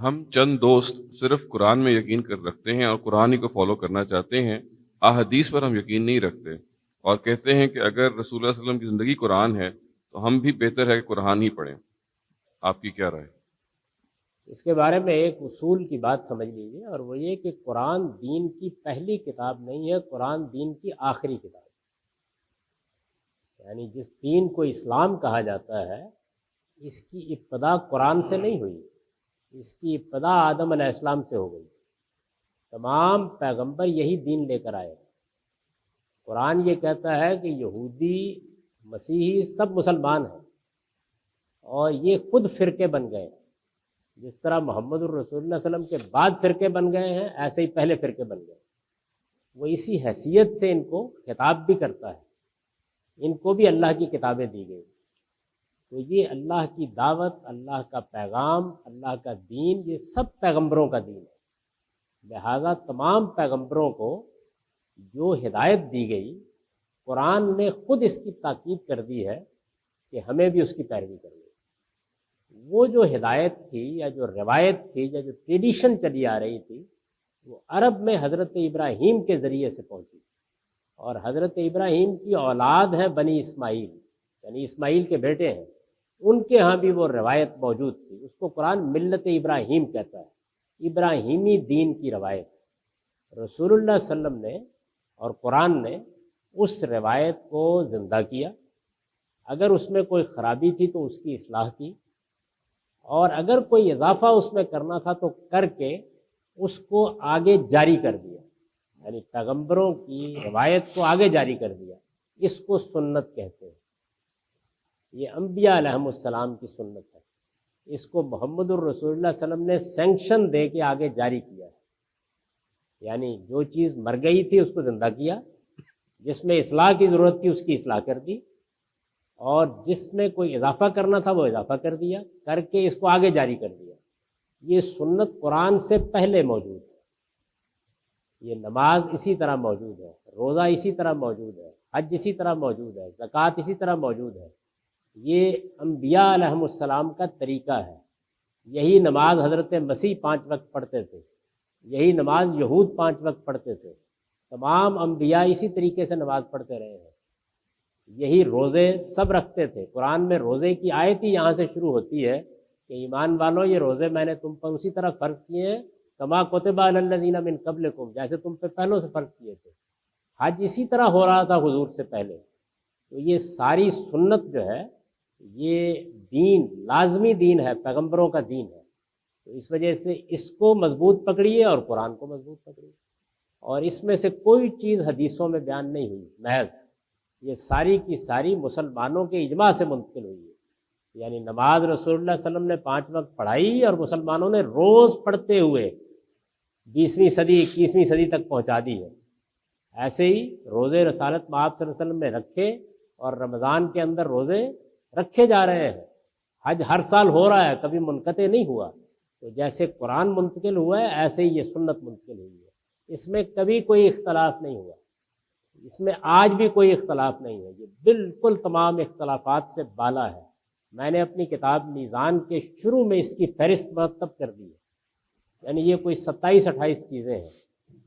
ہم چند دوست صرف قرآن میں یقین کر رکھتے ہیں اور قرآن ہی کو فالو کرنا چاہتے ہیں، احادیث پر ہم یقین نہیں رکھتے اور کہتے ہیں کہ اگر رسول اللہ صلی اللہ علیہ وسلم کی زندگی قرآن ہے تو ہم بھی بہتر ہے کہ قرآن ہی پڑھیں۔ آپ کی کیا رائے؟ اس کے بارے میں ایک اصول کی بات سمجھ لیجیے، اور وہ یہ کہ قرآن دین کی پہلی کتاب نہیں ہے، قرآن دین کی آخری کتاب ہے۔ یعنی جس دین کو اسلام کہا جاتا ہے، اس کی ابتدا قرآن سے نہیں ہوئی، اس کی ابتدا آدم علیہ السلام سے ہو گئی۔ تمام پیغمبر یہی دین لے کر آئے۔ قرآن یہ کہتا ہے کہ یہودی، مسیحی سب مسلمان ہیں، اور یہ خود فرقے بن گئے۔ جس طرح محمد الرسول اللہ صلی اللہ علیہ وسلم کے بعد فرقے بن گئے ہیں، ایسے ہی پہلے فرقے بن گئے۔ وہ اسی حیثیت سے ان کو خطاب بھی کرتا ہے، ان کو بھی اللہ کی کتابیں دی گئی۔ تو یہ اللہ کی دعوت، اللہ کا پیغام، اللہ کا دین، یہ سب پیغمبروں کا دین ہے۔ لہذا تمام پیغمبروں کو جو ہدایت دی گئی، قرآن نے خود اس کی تاکید کر دی ہے کہ ہمیں بھی اس کی پیروی کرنی ہے۔ وہ جو ہدایت تھی یا جو روایت تھی یا جو ٹریڈیشن چلی آ رہی تھی، وہ عرب میں حضرت ابراہیم کے ذریعے سے پہنچی، اور حضرت ابراہیم کی اولاد ہے بنی اسماعیل، یعنی اسماعیل کے بیٹے ہیں، ان کے ہاں بھی وہ روایت موجود تھی۔ اس کو قرآن ملت ابراہیم کہتا ہے، ابراہیمی دین کی روایت۔ رسول اللہ صلی اللہ علیہ وسلم نے اور قرآن نے اس روایت کو زندہ کیا۔ اگر اس میں کوئی خرابی تھی تو اس کی اصلاح کی، اور اگر کوئی اضافہ اس میں کرنا تھا تو کر کے اس کو آگے جاری کر دیا، یعنی پیغمبروں کی روایت کو آگے جاری کر دیا۔ اس کو سنت کہتے ہیں۔ یہ انبیاء علیہم السلام کی سنت ہے۔ اس کو محمد الرسول اللہ صلی اللہ علیہ وسلم نے سینکشن دے کے آگے جاری کیا ہے، یعنی جو چیز مر گئی تھی اس کو زندہ کیا، جس میں اصلاح کی ضرورت تھی اس کی اصلاح کر دی، اور جس میں کوئی اضافہ کرنا تھا وہ اضافہ کر دیا، کر کے اس کو آگے جاری کر دیا۔ یہ سنت قرآن سے پہلے موجود ہے۔ یہ نماز اسی طرح موجود ہے، روزہ اسی طرح موجود ہے، حج اسی طرح موجود ہے، زکوٰۃ اسی طرح موجود ہے۔ یہ انبیاء علیہم السلام کا طریقہ ہے۔ یہی نماز حضرت مسیح 5 وقت پڑھتے تھے، یہی نماز یہود 5 وقت پڑھتے تھے۔ تمام انبیاء اسی طریقے سے نماز پڑھتے رہے ہیں۔ یہی روزے سب رکھتے تھے۔ قرآن میں روزے کی آیت ہی یہاں سے شروع ہوتی ہے کہ ایمان والو، یہ روزے میں نے تم پر اسی طرح فرض کیے ہیں، کما کتب علی الذین من قبلکم، جیسے تم پہ پہلوں سے فرض کیے تھے۔ حج اسی طرح ہو رہا تھا حضور سے پہلے۔ تو یہ ساری سنت جو ہے، یہ دین لازمی دین ہے، پیغمبروں کا دین ہے۔ تو اس وجہ سے اس کو مضبوط پکڑیے اور قرآن کو مضبوط پکڑیے، اور اس میں سے کوئی چیز حدیثوں میں بیان نہیں ہوئی، محض یہ ساری کی ساری مسلمانوں کے اجماع سے منتقل ہوئی ہے۔ یعنی نماز رسول اللہ صلی اللہ علیہ وسلم نے 5 وقت پڑھائی، اور مسلمانوں نے روز پڑھتے ہوئے 20ویں صدی 21ویں صدی تک پہنچا دی ہے۔ ایسے ہی روزے رسالت مآب صلی اللہ علیہ وسلم نے رکھے، اور رمضان کے اندر روزے رکھے جا رہے ہیں۔ حج ہر سال ہو رہا ہے، کبھی منقطع نہیں ہوا۔ تو جیسے قرآن منتقل ہوا ہے، ایسے ہی یہ سنت منتقل ہوئی ہے۔ اس میں کبھی کوئی اختلاف نہیں ہوا، اس میں آج بھی کوئی اختلاف نہیں ہے۔ یہ بالکل تمام اختلافات سے بالا ہے۔ میں نے اپنی کتاب میزان کے شروع میں اس کی فہرست مرتب کر دی ہے، یعنی یہ کوئی 27-28 چیزیں ہیں۔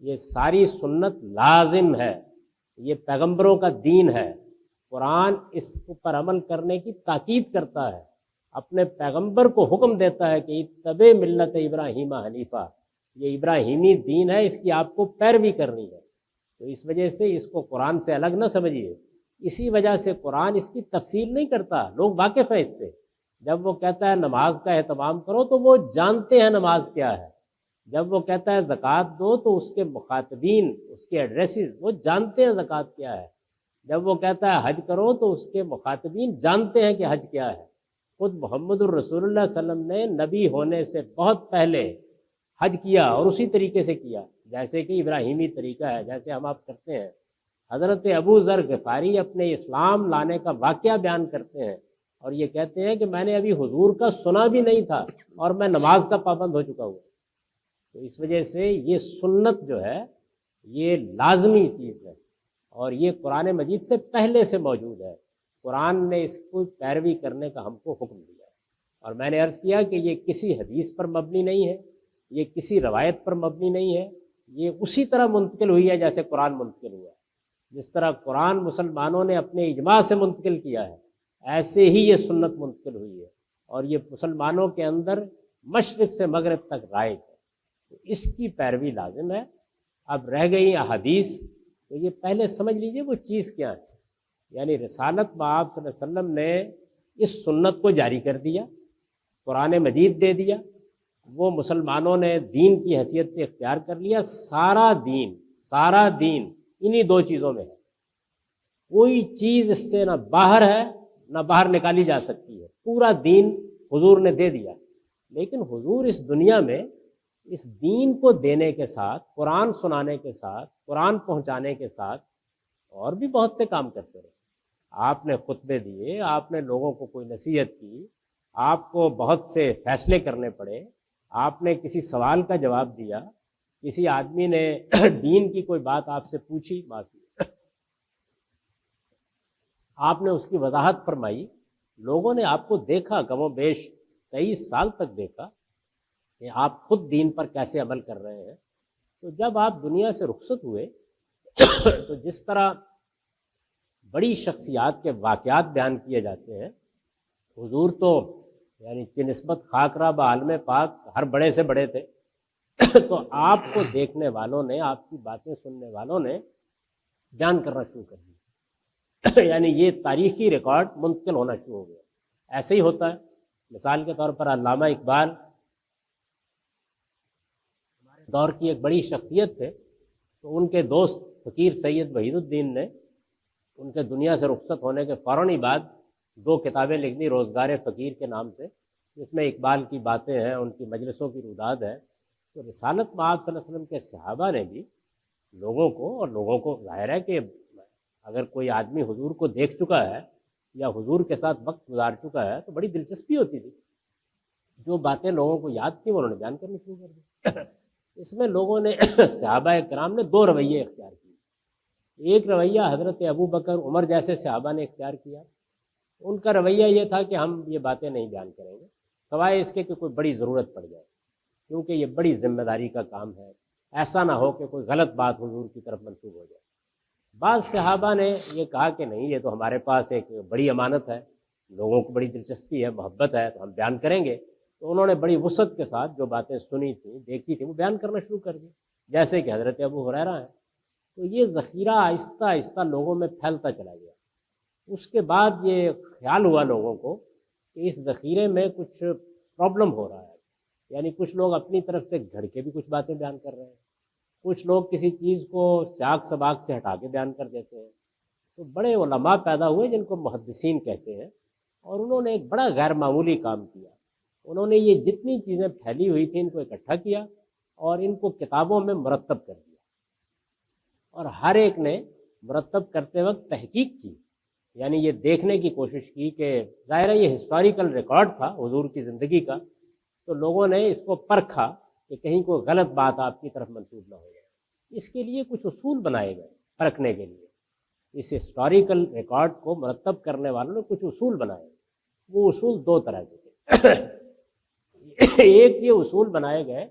یہ ساری سنت لازم ہے، یہ پیغمبروں کا دین ہے۔ قرآن اس پر عمل کرنے کی تاکید کرتا ہے، اپنے پیغمبر کو حکم دیتا ہے کہ اتبع ملت ابراہیم حنیفہ، یہ ابراہیمی دین ہے، اس کی آپ کو پیروی کرنی ہے۔ تو اس وجہ سے اس کو قرآن سے الگ نہ سمجھیے۔ اسی وجہ سے قرآن اس کی تفصیل نہیں کرتا، لوگ واقف ہیں اس سے۔ جب وہ کہتا ہے نماز کا اہتمام کرو تو وہ جانتے ہیں نماز کیا ہے۔ جب وہ کہتا ہے زکوٰۃ دو تو اس کے مخاطبین، اس کے ایڈریسز، وہ جانتے ہیں زکوٰۃ کیا ہے۔ جب وہ کہتا ہے حج کرو تو اس کے مخاطبین جانتے ہیں کہ حج کیا ہے۔ خود محمد الرسول اللہ صلی اللہ علیہ وسلم نے نبی ہونے سے بہت پہلے حج کیا، اور اسی طریقے سے کیا جیسے کہ ابراہیمی طریقہ ہے، جیسے ہم آپ کرتے ہیں۔ حضرت ابو ذر غفاری اپنے اسلام لانے کا واقعہ بیان کرتے ہیں، اور یہ کہتے ہیں کہ میں نے ابھی حضور کا سنا بھی نہیں تھا اور میں نماز کا پابند ہو چکا ہوں۔ تو اس وجہ سے یہ سنت جو ہے یہ لازمی چیز ہے، اور یہ قرآن مجید سے پہلے سے موجود ہے۔ قرآن نے اس کو پیروی کرنے کا ہم کو حکم دیا ہے۔ اور میں نے عرض کیا کہ یہ کسی حدیث پر مبنی نہیں ہے، یہ کسی روایت پر مبنی نہیں ہے، یہ اسی طرح منتقل ہوئی ہے جیسے قرآن منتقل ہوا ہے۔ جس طرح قرآن مسلمانوں نے اپنے اجماع سے منتقل کیا ہے، ایسے ہی یہ سنت منتقل ہوئی ہے، اور یہ مسلمانوں کے اندر مشرق سے مغرب تک رائج ہے، تو اس کی پیروی لازم ہے۔ اب رہ گئی احادیث، تو یہ پہلے سمجھ لیجئے وہ چیز کیا ہے۔ یعنی رسالت میں آپ صلی اللہ علیہ وسلم نے اس سنت کو جاری کر دیا، قرآن مجید دے دیا، وہ مسلمانوں نے دین کی حیثیت سے اختیار کر لیا۔ سارا دین انہی دو چیزوں میں ہے، کوئی چیز اس سے نہ باہر ہے نہ باہر نکالی جا سکتی ہے، پورا دین حضور نے دے دیا۔ لیکن حضور اس دنیا میں اس دین کو دینے کے ساتھ، قرآن سنانے کے ساتھ، قرآن پہنچانے کے ساتھ اور بھی بہت سے کام کرتے رہے۔ آپ نے خطبے دیے، آپ نے لوگوں کو کوئی نصیحت کی، آپ کو بہت سے فیصلے کرنے پڑے، آپ نے کسی سوال کا جواب دیا، کسی آدمی نے دین کی کوئی بات آپ سے پوچھی، معافی، آپ نے اس کی وضاحت فرمائی، لوگوں نے آپ کو دیکھا، کم و بیش 23 سال تک دیکھا کہ آپ خود دین پر کیسے عمل کر رہے ہیں۔ تو جب آپ دنیا سے رخصت ہوئے تو جس طرح بڑی شخصیات کے واقعات بیان کیے جاتے ہیں، حضور تو یعنی کہ نسبت خاکرہ با عالم پاک ہر بڑے سے بڑے تھے، تو آپ کو دیکھنے والوں نے، آپ کی باتیں سننے والوں نے بیان کرنا شروع کر دیا، یعنی یہ تاریخی ریکارڈ منتقل ہونا شروع ہو گیا۔ ایسے ہی ہوتا ہے، مثال کے طور پر علامہ اقبال ہمارے دور کی ایک بڑی شخصیت تھے، تو ان کے دوست فقیر سید وحید الدین نے ان کے دنیا سے رخصت ہونے کے فوراً ہی بعد 2 کتابیں لکھ دی روزگار فقیر کے نام سے، جس میں اقبال کی باتیں ہیں، ان کی مجلسوں کی روداد ہے۔ تو رسالت میں آپ صلی اللہ علیہ وسلم کے صحابہ نے بھی لوگوں کو ظاہر ہے کہ اگر کوئی آدمی حضور کو دیکھ چکا ہے یا حضور کے ساتھ وقت گزار چکا ہے تو بڑی دلچسپی ہوتی تھی، جو باتیں لوگوں کو یاد تھیں انہوں نے بیان کرنی شروع کر دی۔ اس میں لوگوں نے صحابہ کرام نے 2 رویے اختیار کیے۔ ایک رویہ حضرت ابو بکر، عمر جیسے صحابہ نے اختیار کیا، ان کا رویہ یہ تھا کہ ہم یہ باتیں نہیں بیان کریں گے سوائے اس کے کہ کوئی بڑی ضرورت پڑ جائے، کیونکہ یہ بڑی ذمہ داری کا کام ہے، ایسا نہ ہو کہ کوئی غلط بات حضور کی طرف منسوب ہو جائے۔ بعض صحابہ نے یہ کہا کہ نہیں، یہ تو ہمارے پاس ایک بڑی امانت ہے، لوگوں کو بڑی دلچسپی ہے، محبت ہے، تو ہم بیان کریں گے۔ تو انہوں نے بڑی وسعت کے ساتھ جو باتیں سنی تھیں، دیکھی تھیں، وہ بیان کرنا شروع کر دی، جیسے کہ حضرت ابو ہریرہ ہیں۔ تو یہ ذخیرہ آہستہ آہستہ لوگوں میں پھیلتا چلا گیا۔ اس کے بعد یہ خیال ہوا لوگوں کو کہ اس ذخیرے میں کچھ پرابلم ہو رہا ہے، یعنی کچھ لوگ اپنی طرف سے گھڑ کے بھی کچھ باتیں بیان کر رہے ہیں، کچھ لوگ کسی چیز کو سیاق سباق سے ہٹا کے بیان کر دیتے ہیں۔ تو بڑے علماء پیدا ہوئے جن کو محدثین کہتے ہیں، اور انہوں نے ایک بڑا غیر معمولی کام کیا۔ انہوں نے یہ جتنی چیزیں پھیلی ہوئی تھیں ان کو اکٹھا کیا اور ان کو کتابوں میں مرتب کر دیا، اور ہر ایک نے مرتب کرتے وقت تحقیق کی، یعنی یہ دیکھنے کی کوشش کی کہ ظاہر ہے یہ ہسٹوریکل ریکارڈ تھا حضور کی زندگی کا، تو لوگوں نے اس کو پرکھا کہ کہیں کوئی غلط بات آپ کی طرف منسوب نہ ہو جائے۔ اس کے لیے کچھ اصول بنائے گئے پرکھنے کے لیے، اس ہسٹوریکل ریکارڈ کو مرتب کرنے والوں نے کچھ اصول بنائے۔ وہ اصول 2 طرح کے تھے۔ ایک یہ اصول بنائے گئے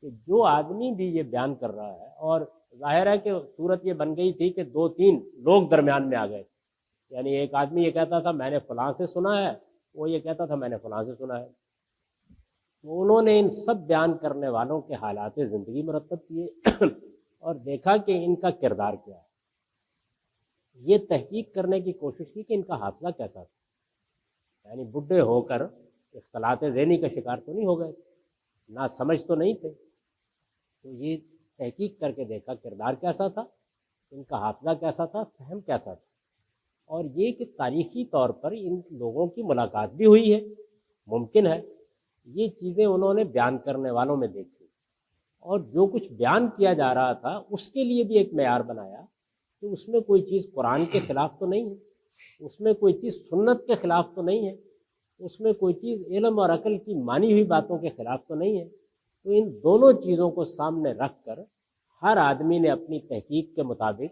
کہ جو آدمی بھی یہ بیان کر رہا ہے، اور ظاہر ہے کہ صورت یہ بن گئی تھی کہ 2-3 لوگ درمیان میں آ گئے، یعنی ایک آدمی یہ کہتا تھا میں نے فلاں سے سنا ہے، وہ یہ کہتا تھا میں نے فلاں سے سنا ہے۔ تو انہوں نے ان سب بیان کرنے والوں کے حالات زندگی مرتب کیے اور دیکھا کہ ان کا کردار کیا ہے۔ یہ تحقیق کرنے کی کوشش کی کہ ان کا حافظہ کیسا تھا، یعنی بڈھے ہو کر اختلاط ذہنی کا شکار تو نہیں ہو گئے، نہ سمجھ تو نہیں تھے۔ تو یہ تحقیق کر کے دیکھا کردار کیسا تھا، ان کا حافظہ کیسا تھا، فہم کیسا تھا، اور یہ کہ تاریخی طور پر ان لوگوں کی ملاقات بھی ہوئی ہے، ممکن ہے۔ یہ چیزیں انہوں نے بیان کرنے والوں میں دیکھی، اور جو کچھ بیان کیا جا رہا تھا اس کے لیے بھی ایک معیار بنایا کہ اس میں کوئی چیز قرآن کے خلاف تو نہیں ہے، اس میں کوئی چیز سنت کے خلاف تو نہیں ہے، اس میں کوئی چیز علم اور عقل کی مانی ہوئی باتوں کے خلاف تو نہیں ہے۔ تو ان دونوں چیزوں کو سامنے رکھ کر ہر آدمی نے اپنی تحقیق کے مطابق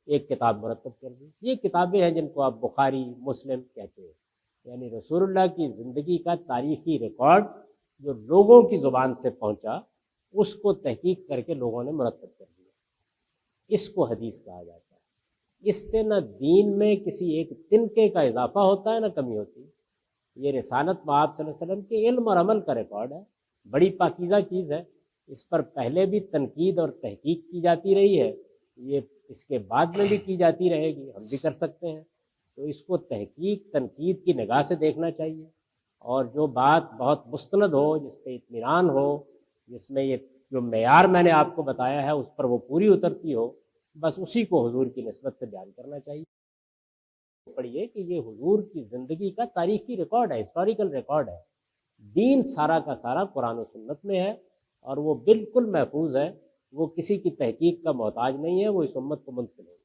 ایک کتاب مرتب کر دی۔ یہ کتابیں ہیں جن کو آپ بخاری، مسلم کہتے ہیں۔ یعنی رسول اللہ کی زندگی کا تاریخی ریکارڈ جو لوگوں کی زبان سے پہنچا اس کو تحقیق کر کے لوگوں نے مرتب کر دیا، اس کو حدیث کہا جاتا ہے۔ اس سے نہ دین میں کسی ایک تنکے کا اضافہ ہوتا ہے نہ کمی ہوتی ہے۔ یہ رسالت آپ صلی اللہ علیہ وسلم کے علم اور عمل کا ریکارڈ ہے، بڑی پاکیزہ چیز ہے، اس پر پہلے بھی تنقید اور تحقیق کی جاتی رہی ہے، یہ اس کے بعد میں بھی کی جاتی رہے گی، ہم بھی کر سکتے ہیں۔ تو اس کو تحقیق تنقید کی نگاہ سے دیکھنا چاہیے، اور جو بات بہت مستند ہو، جس پہ اطمینان ہو، جس میں یہ جو معیار میں نے آپ کو بتایا ہے اس پر وہ پوری اترتی ہو، بس اسی کو حضور کی نسبت سے بیان کرنا چاہیے۔ پڑھیے کہ یہ حضور کی زندگی کا تاریخی ریکارڈ ہے، ہسٹوریکل ریکارڈ ہے۔ دین سارا کا سارا قرآن و سنت میں ہے، اور وہ بالکل محفوظ ہے، وہ کسی کی تحقیق کا محتاج نہیں ہے، وہ اس امت کو منتقل ہے۔